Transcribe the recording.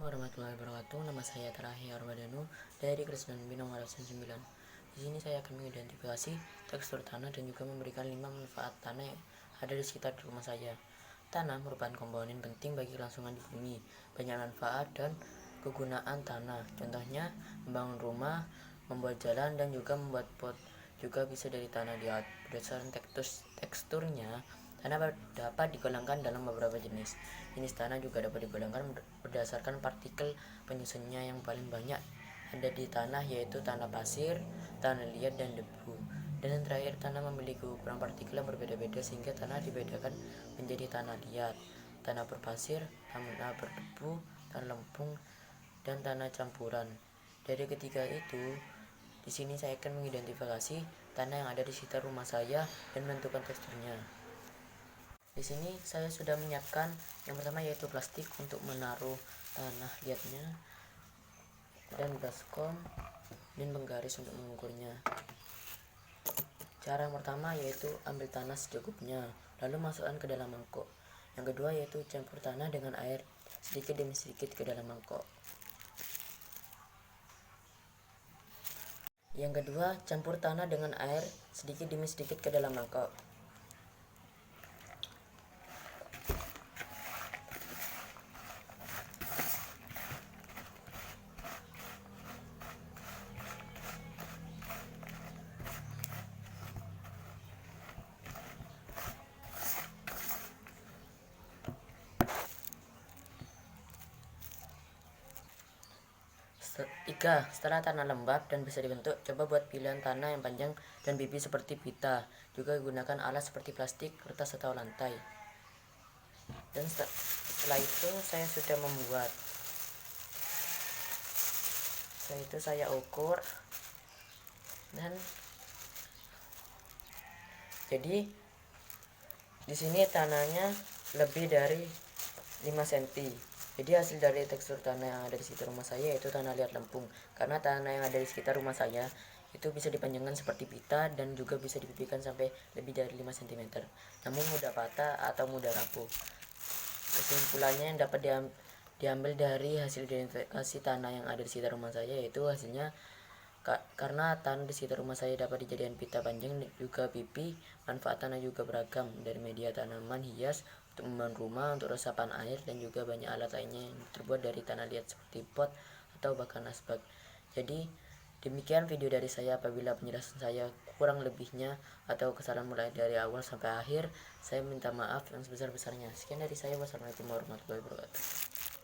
warahmatullahi wabarakatuh. Nama saya Terahi Arwadanu dari Kristen B nomor 9. Di sini saya akan mengidentifikasi tekstur tanah dan juga memberikan 5 manfaat tanah yang ada di sekitar rumah saya. Tanah merupakan komponen penting bagi kelangsungan di bumi. Banyak manfaat dan kegunaan tanah. Contohnya membangun rumah, membuat jalan, dan juga membuat pot. Juga bisa dari tanah liat. Berdasarkan teksturnya, tanah dapat digolongkan dalam beberapa jenis. Jenis tanah juga dapat digolongkan berdasarkan partikel penyusunnya yang paling banyak ada di tanah, yaitu tanah pasir, tanah liat, dan debu. Dan yang terakhir, tanah memiliki ukuran partikel yang berbeda-beda sehingga tanah dibedakan menjadi tanah liat, tanah berpasir, tanah berdebu, tanah lempung, dan tanah campuran. Dari ketiga itu, di sini saya akan mengidentifikasi tanah yang ada di sekitar rumah saya dan menentukan teksturnya. Di sini saya sudah menyiapkan yang pertama yaitu plastik untuk menaruh tanah liatnya, dan baskom dan penggaris untuk mengukurnya. Cara yang pertama yaitu ambil tanah secukupnya, lalu masukkan ke dalam mangkok. Yang kedua yaitu campur tanah dengan air sedikit demi sedikit ke dalam mangkok. Yang kedua, campur tanah dengan air sedikit demi sedikit ke dalam mangkok. Tiga, setelah tanah lembab dan bisa dibentuk, coba buat pilihan tanah yang panjang dan pipi seperti pita. Juga gunakan alat seperti plastik, kertas, atau lantai. Dan setelah itu saya sudah membuat. Setelah itu saya ukur, dan jadi di sini tanahnya lebih dari 5 cm. Jadi hasil dari tekstur tanah yang ada di sekitar rumah saya yaitu tanah liat lempung. Karena tanah yang ada di sekitar rumah saya itu bisa dipanjangkan seperti pita dan juga bisa dipipikan sampai lebih dari 5 cm. Namun mudah patah atau mudah rapuh. Kesimpulannya yang dapat diambil dari hasil identifikasi tanah yang ada di sekitar rumah saya yaitu hasilnya karena tanah di sekitar rumah saya dapat dijadikan pita panjang dan juga pipi. Manfaat tanah juga beragam, dari media tanaman hias untuk membangun rumah, untuk resapan air, dan juga banyak alat lainnya yang terbuat dari tanah liat seperti pot atau bahkan asbak. Jadi demikian video dari saya. Apabila penjelasan saya kurang lebihnya atau kesalahan mulai dari awal sampai akhir, saya minta maaf yang sebesar-besarnya. Sekian dari saya. Wassalamualaikum warahmatullahi wabarakatuh.